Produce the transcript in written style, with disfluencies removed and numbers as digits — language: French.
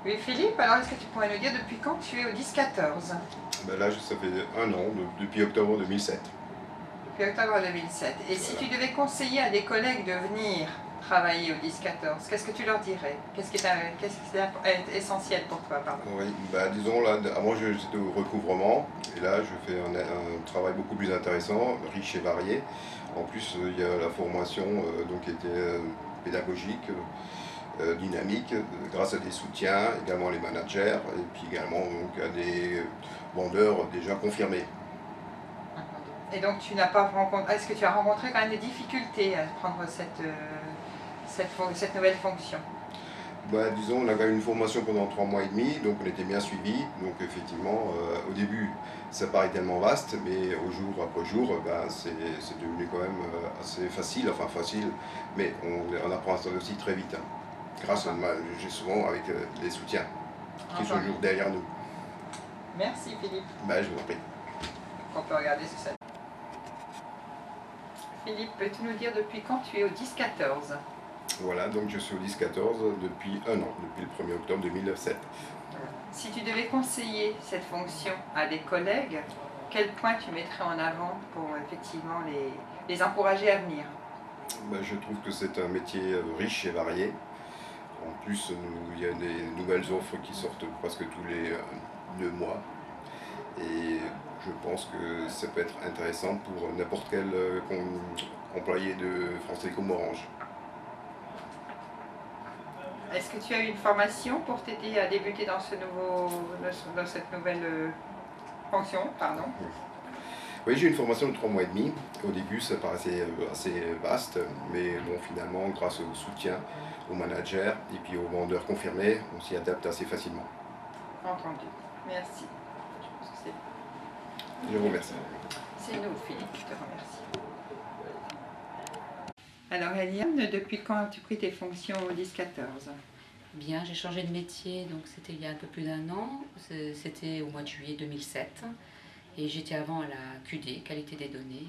Oui, Philippe, alors est-ce que tu pourrais nous dire depuis quand tu es au 10-14? Ben là, ça fait un an, depuis octobre 2007. Depuis octobre 2007. Et si Voilà. tu devais conseiller à des collègues de venir travailler au 10-14, qu'est-ce que tu leur dirais? Qu'est-ce qui est essentiel pour toi, pardon? Oui, bah, disons, là, avant j'étais au recouvrement, et là je fais un travail beaucoup plus intéressant, riche et varié. En plus, il y a la formation donc, qui était pédagogique, dynamique, grâce à des soutiens, également les managers, et puis également donc, à des vendeurs déjà confirmés. Et donc tu n'as pas rencontré, est-ce que tu as rencontré quand même des difficultés à prendre cette nouvelle fonction? Bah, disons, on a eu une formation pendant 3 mois et demi, donc on était bien suivis. Donc effectivement, au début, ça paraît tellement vaste, mais au jour après jour, c'est devenu quand même assez facile, enfin facile, mais on apprend ça aussi très vite, hein. Grâce à, j'ai souvent avec les soutiens qui sont toujours derrière nous. Merci Philippe. Bah, je vous en prie. On peut regarder ce que ça. Philippe, peux-tu nous dire depuis quand tu es au 10-14? Voilà, donc je suis au 10-14 depuis un an, depuis le 1er octobre 2007. Si tu devais conseiller cette fonction à des collègues, quel point tu mettrais en avant pour effectivement les encourager à venir? Bah, je trouve que c'est un métier riche et varié. En plus, il y a des nouvelles offres qui sortent presque tous les 2 mois. Et je pense que ça peut être intéressant pour n'importe quel employé de France Télécom Orange. Est-ce que tu as eu une formation pour t'aider à débuter dans dans cette nouvelle fonction, pardon? Oui, j'ai eu une formation de 3 mois et demi. Au début, ça paraissait assez vaste, mais bon, finalement, grâce au soutien, aux managers et puis aux vendeurs confirmés, on s'y adapte assez facilement. Entendu. Merci. Je pense que c'est... Je vous remercie. C'est nous, Philippe, je te remercie. Alors, Eliane, depuis quand as-tu pris tes fonctions au 10-14? Bien, j'ai changé de métier, donc c'était il y a un peu plus d'un an, c'était au mois de juillet 2007. Et j'étais avant à la QD, qualité des données,